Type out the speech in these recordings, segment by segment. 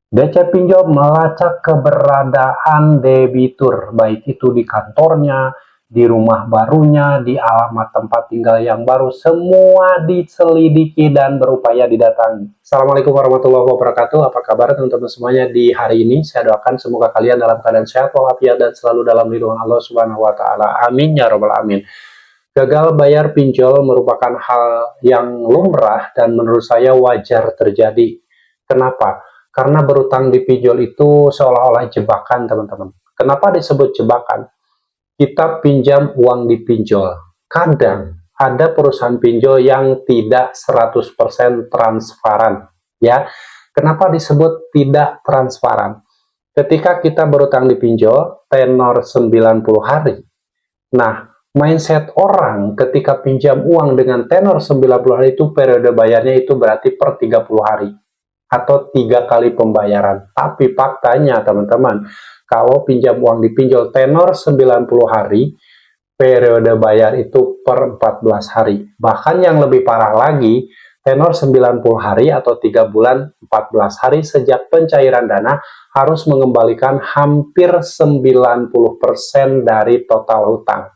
DC pinjol melacak keberadaan debitur, baik itu di kantornya, di rumah barunya, di alamat tempat tinggal yang baru, semua diselidiki dan berupaya didatangi. Assalamualaikum warahmatullahi wabarakatuh. Apa kabar teman-teman semuanya di hari ini? Saya doakan semoga kalian dalam keadaan sehat walafiat dan selalu dalam lindungan Allah Subhanahu wa taala. Amin ya robbal alamin. Gagal bayar pinjol merupakan hal yang lumrah dan menurut saya wajar terjadi. Kenapa? Karena berutang di pinjol itu seolah-olah jebakan, teman-teman. Kenapa disebut jebakan? Kita pinjam uang di pinjol. Kadang ada perusahaan pinjol yang tidak 100% transparan, ya. Kenapa disebut tidak transparan? Ketika kita berutang di pinjol tenor 90 hari. Nah, mindset orang ketika pinjam uang dengan tenor 90 hari itu periode bayarnya itu berarti per 30 hari atau 3 kali pembayaran. Tapi faktanya teman-teman, kalau pinjam uang di pinjol tenor 90 hari, periode bayar itu per 14 hari. Bahkan yang lebih parah lagi, tenor 90 hari atau 3 bulan 14 hari sejak pencairan dana harus mengembalikan hampir 90% dari total hutang.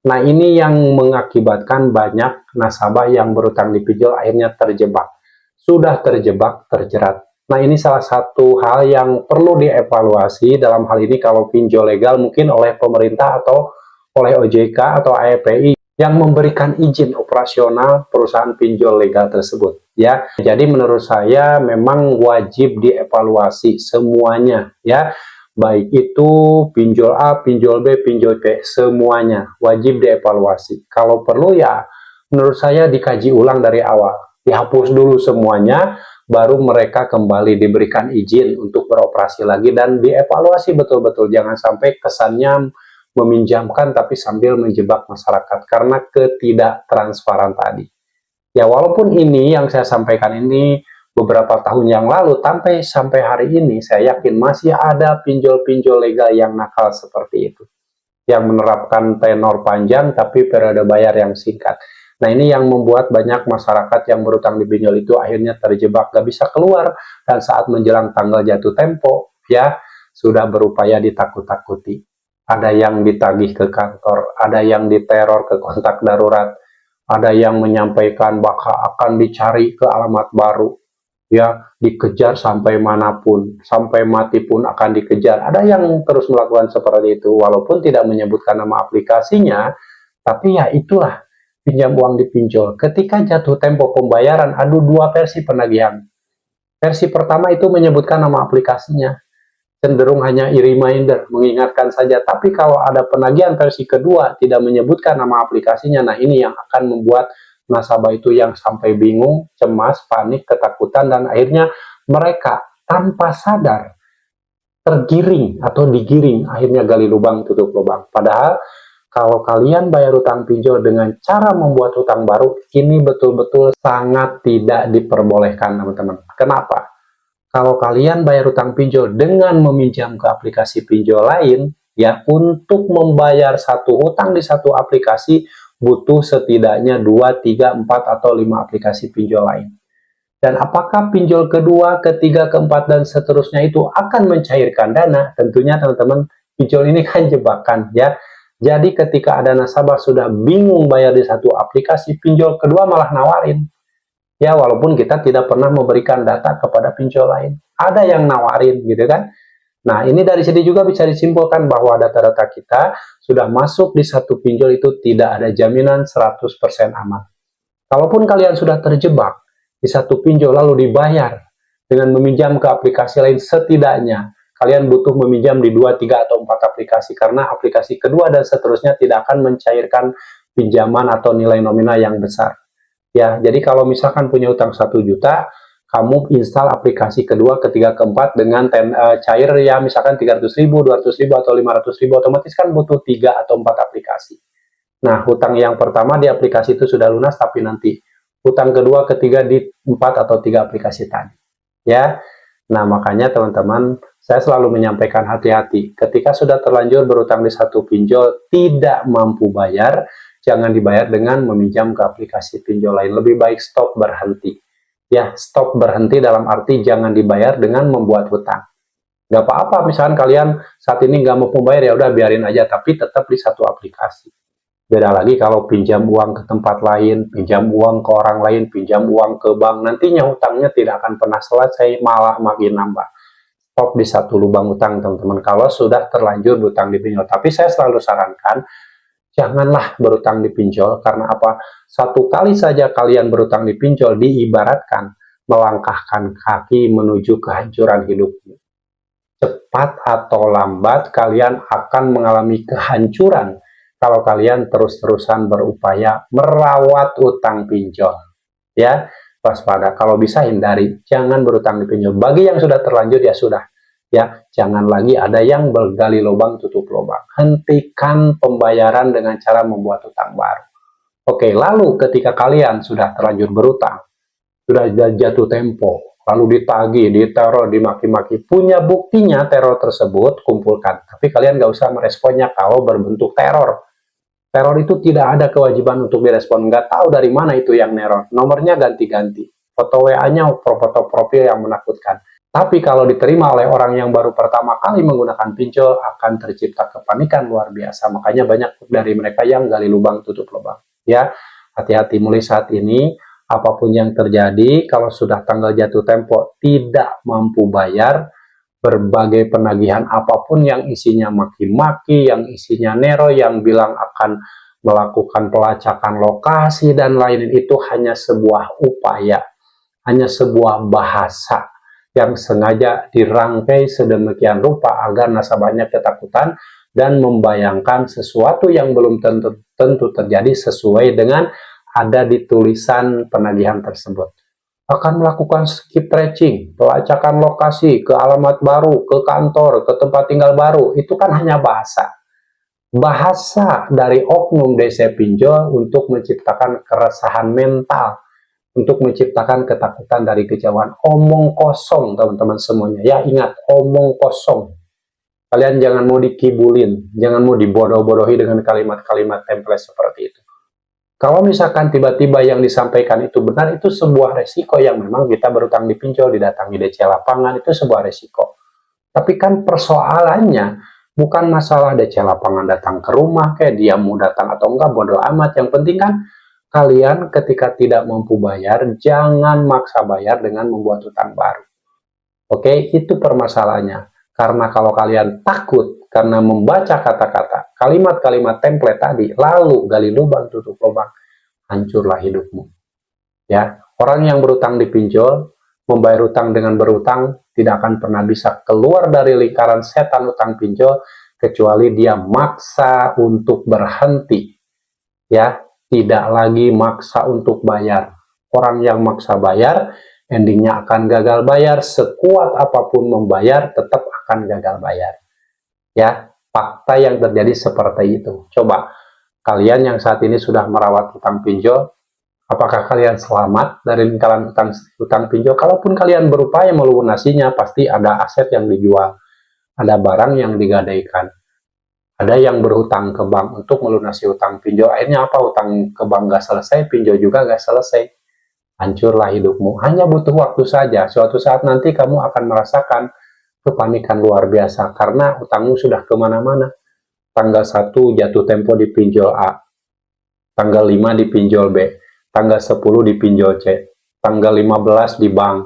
Nah, ini yang mengakibatkan banyak nasabah yang berutang di pinjol akhirnya terjebak. Sudah terjebak, terjerat. Nah, ini salah satu hal yang perlu dievaluasi dalam hal ini kalau pinjol legal mungkin oleh pemerintah atau oleh OJK atau AEPI yang memberikan izin operasional perusahaan pinjol legal tersebut. Ya, jadi menurut saya memang wajib dievaluasi semuanya, ya, baik itu pinjol A, pinjol B, pinjol C, semuanya wajib dievaluasi. Kalau perlu ya menurut saya dikaji ulang dari awal, dihapus dulu semuanya, baru mereka kembali diberikan izin untuk beroperasi lagi dan dievaluasi betul-betul. Jangan sampai kesannya meminjamkan tapi sambil menjebak masyarakat karena ketidaktransparan tadi. Ya, walaupun ini yang saya sampaikan ini beberapa tahun yang lalu, sampai hari ini saya yakin masih ada pinjol-pinjol legal yang nakal seperti itu, yang menerapkan tenor panjang tapi periode bayar yang singkat. Nah, ini yang membuat banyak masyarakat yang berutang di pinjol itu akhirnya terjebak, gak bisa keluar, dan saat menjelang tanggal jatuh tempo, ya, sudah berupaya ditakut-takuti. Ada yang ditagih ke kantor, ada yang diteror ke kontak darurat, ada yang menyampaikan bakal akan dicari ke alamat baru, ya, dikejar sampai manapun, sampai mati pun akan dikejar. Ada yang terus melakukan seperti itu, walaupun tidak menyebutkan nama aplikasinya, tapi ya itulah pinjam uang di pinjol. Ketika jatuh tempo pembayaran, ada dua versi penagihan. Versi pertama itu menyebutkan nama aplikasinya, cenderung hanya e-reminder, mengingatkan saja. Tapi kalau ada penagihan versi kedua, tidak menyebutkan nama aplikasinya, nah ini yang akan membuat nasabah itu yang sampai bingung, cemas, panik, ketakutan, dan akhirnya mereka tanpa sadar tergiring atau digiring, akhirnya gali lubang, tutup lubang. Padahal kalau kalian bayar utang pinjol dengan cara membuat utang baru, ini betul-betul sangat tidak diperbolehkan, teman-teman. Kenapa? Kalau kalian bayar utang pinjol dengan meminjam ke aplikasi pinjol lain, ya, untuk membayar satu hutang di satu aplikasi butuh setidaknya 2, 3, 4, atau 5 aplikasi pinjol lain. Dan apakah pinjol kedua, ketiga, keempat, dan seterusnya itu akan mencairkan dana? Tentunya teman-teman, pinjol ini kan jebakan, ya. Jadi ketika ada nasabah sudah bingung bayar di satu aplikasi, pinjol kedua malah nawarin. Ya, walaupun kita tidak pernah memberikan data kepada pinjol lain. Ada yang nawarin, gitu kan. Nah, ini dari sini juga bisa disimpulkan bahwa data-data kita sudah masuk di satu pinjol itu tidak ada jaminan 100% aman. Kalaupun kalian sudah terjebak di satu pinjol lalu dibayar dengan meminjam ke aplikasi lain, setidaknya kalian butuh meminjam di 2, 3, atau 4 aplikasi karena aplikasi kedua dan seterusnya tidak akan mencairkan pinjaman atau nilai nominal yang besar. Ya, jadi kalau misalkan punya utang 1 juta, kamu install aplikasi kedua, ketiga, keempat dengan cair ya misalkan 300.000, 200.000, atau 500.000, otomatis kan butuh 3 atau 4 aplikasi. Nah, hutang yang pertama di aplikasi itu sudah lunas, tapi nanti hutang kedua, ketiga di 4 atau 3 aplikasi tadi. Ya, nah makanya teman-teman, saya selalu menyampaikan hati-hati. Ketika sudah terlanjur berutang di satu pinjol, tidak mampu bayar, jangan dibayar dengan meminjam ke aplikasi pinjol lain. Lebih baik stop, berhenti. Ya, stop, berhenti dalam arti jangan dibayar dengan membuat hutang. Gak apa-apa, misalkan kalian saat ini nggak mau membayar, ya udah biarin aja, tapi tetap di satu aplikasi. Beda lagi kalau pinjam uang ke tempat lain, pinjam uang ke orang lain, pinjam uang ke bank, nantinya hutangnya tidak akan pernah selesai, malah makin nambah. Stop di satu lubang hutang, teman-teman, kalau sudah terlanjur berhutang di pinjol. Tapi saya selalu sarankan, janganlah berhutang di pinjol, karena apa? Satu kali saja kalian berhutang di pinjol, diibaratkan melangkahkan kaki menuju kehancuran hidupmu. Cepat atau lambat kalian akan mengalami kehancuran kalau kalian terus-terusan berupaya merawat utang pinjol. Ya, waspada. Kalau bisa hindari, jangan berutang di pinjol. Bagi yang sudah terlanjur, ya sudah. Ya, jangan lagi ada yang bergali lubang tutup lubang. Hentikan pembayaran dengan cara membuat utang baru. Oke, lalu ketika kalian sudah terlanjur berutang, sudah jatuh tempo, lalu ditagih, diteror, dimaki-maki, punya buktinya teror tersebut, kumpulkan. Tapi kalian nggak usah meresponnya kalau berbentuk teror. Teror itu tidak ada kewajiban untuk direspon. Nggak tahu dari mana itu yang neror. Nomornya ganti-ganti. Foto WA-nya foto profil yang menakutkan. Tapi kalau diterima oleh orang yang baru pertama kali menggunakan pinjol, akan tercipta kepanikan luar biasa. Makanya banyak dari mereka yang gali lubang tutup lubang. Ya, hati-hati mulai saat ini. Apapun yang terjadi, kalau sudah tanggal jatuh tempo tidak mampu bayar, berbagai penagihan apapun yang isinya maki-maki, yang isinya nero, yang bilang akan melakukan pelacakan lokasi dan lain, itu hanya sebuah upaya, hanya sebuah bahasa yang sengaja dirangkai sedemikian rupa agar nasabahnya ketakutan dan membayangkan sesuatu yang belum tentu terjadi sesuai dengan ada di tulisan penagihan tersebut. Akan melakukan skip tracing, pelacakan lokasi, ke alamat baru, ke kantor, ke tempat tinggal baru, itu kan hanya bahasa. Bahasa dari oknum DC pinjol untuk menciptakan keresahan mental, untuk menciptakan ketakutan dari kejauhan. Omong kosong, teman-teman semuanya. Ya, ingat, omong kosong. Kalian jangan mau dikibulin, jangan mau dibodoh-bodohi dengan kalimat-kalimat template seperti itu. Kalau misalkan tiba-tiba yang disampaikan itu benar, itu sebuah resiko yang memang kita berutang di pinjol, didatangi DC lapangan, itu sebuah resiko. Tapi kan persoalannya bukan masalah DC lapangan datang ke rumah, kayak dia mau datang atau enggak, bodoh amat. Yang penting kan kalian ketika tidak mampu bayar, jangan maksa bayar dengan membuat utang baru. Oke, itu permasalahannya. Karena kalau kalian takut karena membaca kata-kata, kalimat-kalimat template tadi, lalu gali lubang tutup lubang, hancurlah hidupmu. Ya, orang yang berutang di pinjol, membayar utang dengan berutang, tidak akan pernah bisa keluar dari lingkaran setan utang pinjol kecuali dia maksa untuk berhenti. Ya, tidak lagi maksa untuk bayar. Orang yang maksa bayar, endingnya akan gagal bayar. Sekuat apapun membayar, tetap akan gagal bayar. Ya, fakta yang terjadi seperti itu. Coba, kalian yang saat ini sudah merawat utang pinjol, apakah kalian selamat dari lingkaran utang pinjol? Kalaupun kalian berupaya melunasinya, pasti ada aset yang dijual, ada barang yang digadaikan. Ada yang berhutang ke bank untuk melunasi utang pinjol. Akhirnya apa? Utang ke bank gak selesai, pinjol juga gak selesai. Hancurlah hidupmu. Hanya butuh waktu saja. Suatu saat nanti kamu akan merasakan kepanikan luar biasa karena utangmu sudah kemana-mana. Tanggal 1 jatuh tempo di pinjol A, tanggal 5 di pinjol B, tanggal 10 di pinjol C, tanggal 15 di bank,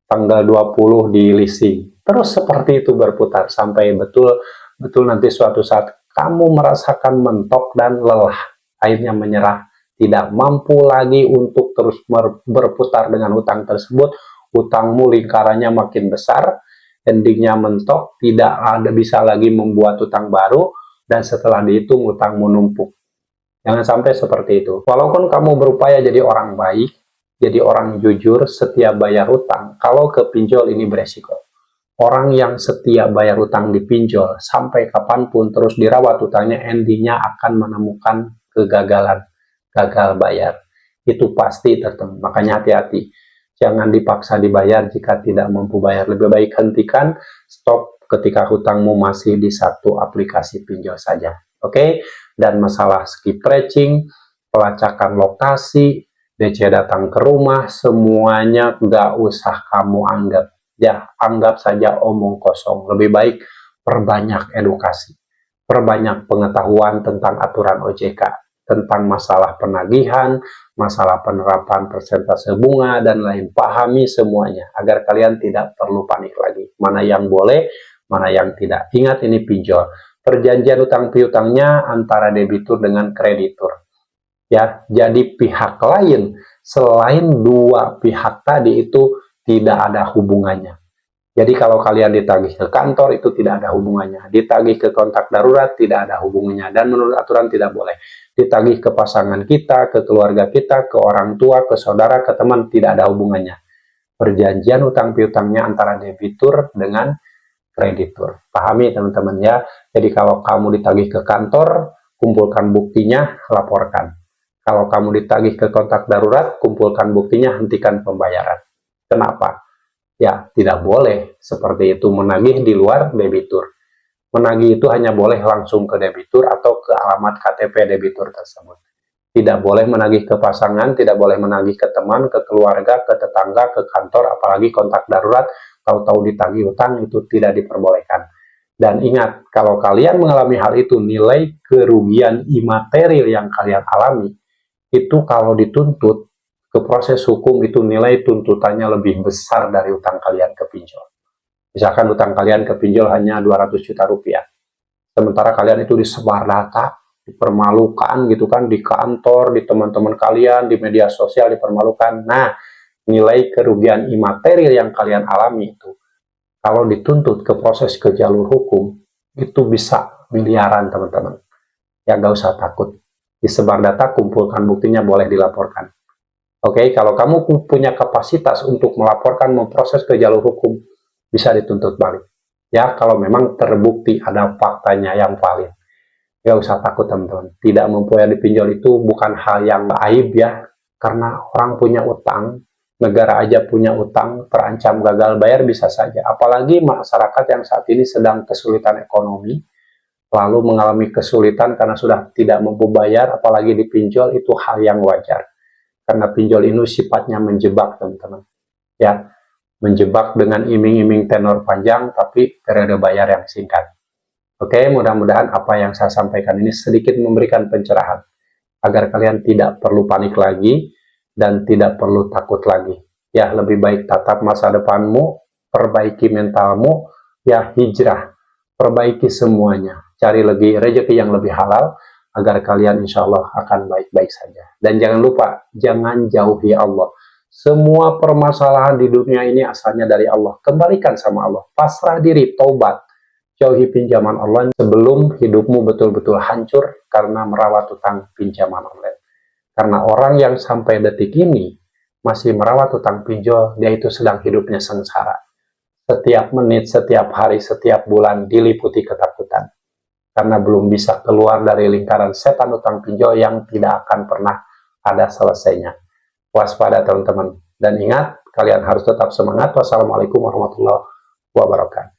tanggal 20 di leasing. Terus seperti itu berputar sampai betul nanti suatu saat kamu merasakan mentok dan lelah, akhirnya menyerah, tidak mampu lagi untuk terus berputar dengan utang tersebut. Utangmu lingkarannya makin besar, endingnya mentok, tidak ada bisa lagi membuat utang baru, dan setelah dihitung utangmu numpuk. Jangan sampai seperti itu. Walaupun kamu berupaya jadi orang baik, jadi orang jujur, setia bayar utang, kalau ke pinjol ini beresiko. Orang yang setia bayar utang di pinjol, sampai kapanpun terus dirawat utangnya, endingnya akan menemukan kegagalan, gagal bayar. Itu pasti tertentu. Makanya hati-hati. Jangan dipaksa dibayar jika tidak mampu bayar. Lebih baik hentikan, stop ketika hutangmu masih di satu aplikasi pinjol saja. Oke? Dan masalah skip tracing, pelacakan lokasi, DC datang ke rumah, semuanya gak usah kamu anggap. Ya, anggap saja omong kosong. Lebih baik perbanyak edukasi, perbanyak pengetahuan tentang aturan OJK, tentang masalah penagihan, masalah penerapan persentase bunga, dan lain. Pahami semuanya, agar kalian tidak perlu panik lagi. Mana yang boleh, mana yang tidak. Ingat, ini pinjol. Perjanjian utang piutangnya antara debitur dengan kreditur. Ya, jadi pihak lain selain dua pihak tadi itu tidak ada hubungannya. Jadi kalau kalian ditagih ke kantor itu tidak ada hubungannya. Ditagih ke kontak darurat tidak ada hubungannya. Dan menurut aturan tidak boleh. Ditagih ke pasangan kita, ke keluarga kita, ke orang tua, ke saudara, ke teman, tidak ada hubungannya. Perjanjian utang piutangnya antara debitur dengan kreditur. Pahami teman-teman ya. Jadi kalau kamu ditagih ke kantor, kumpulkan buktinya, laporkan. Kalau kamu ditagih ke kontak darurat, kumpulkan buktinya, hentikan pembayaran. Kenapa? Ya, tidak boleh seperti itu menagih di luar debitur. Menagih itu hanya boleh langsung ke debitur atau ke alamat KTP debitur tersebut. Tidak boleh menagih ke pasangan, tidak boleh menagih ke teman, ke keluarga, ke tetangga, ke kantor, apalagi kontak darurat, tahu-tahu ditagih utang, itu tidak diperbolehkan. Dan ingat, kalau kalian mengalami hal itu, nilai kerugian imaterial yang kalian alami, itu kalau dituntut ke proses hukum, itu nilai tuntutannya lebih besar dari utang kalian ke pinjol. Misalkan utang kalian ke pinjol hanya 200 juta rupiah. Sementara kalian itu disebar data, dipermalukan gitu kan, di kantor, di teman-teman kalian, di media sosial dipermalukan. Nah, nilai kerugian imaterial yang kalian alami itu, kalau dituntut ke proses ke jalur hukum, itu bisa miliaran teman-teman. Ya gak usah takut. Disebar data, kumpulkan buktinya, boleh dilaporkan. Oke, kalau kamu punya kapasitas untuk melaporkan, memproses ke jalur hukum, bisa dituntut balik. Ya, kalau memang terbukti ada faktanya yang valid. Gak usah takut teman-teman. Tidak mempunyai dipinjol itu bukan hal yang aib ya. Karena orang punya utang, negara aja punya utang, terancam gagal bayar bisa saja. Apalagi masyarakat yang saat ini sedang kesulitan ekonomi, lalu mengalami kesulitan karena sudah tidak mampu bayar, apalagi dipinjol, itu hal yang wajar. Karena pinjol ini sifatnya menjebak teman-teman. Ya, menjebak dengan iming-iming tenor panjang, tapi periode bayar yang singkat. Oke, mudah-mudahan apa yang saya sampaikan ini sedikit memberikan pencerahan agar kalian tidak perlu panik lagi dan tidak perlu takut lagi. Ya, lebih baik tatap masa depanmu, perbaiki mentalmu, ya hijrah, perbaiki semuanya. Cari lagi rezeki yang lebih halal agar kalian insya Allah akan baik-baik saja. Dan jangan lupa, jangan jauhi Allah. Semua permasalahan di dunia ini asalnya dari Allah. Kembalikan sama Allah. Pasrah diri, taubat. Jauhi pinjaman online sebelum hidupmu betul-betul hancur karena merawat utang pinjaman online. Karena orang yang sampai detik ini masih merawat utang pinjol, dia itu sedang hidupnya sengsara. Setiap menit, setiap hari, setiap bulan diliputi ketakutan. Karena belum bisa keluar dari lingkaran setan utang pinjol yang tidak akan pernah ada selesainya. Waspada teman-teman. Dan ingat, kalian harus tetap semangat. Wassalamualaikum warahmatullahi wabarakatuh.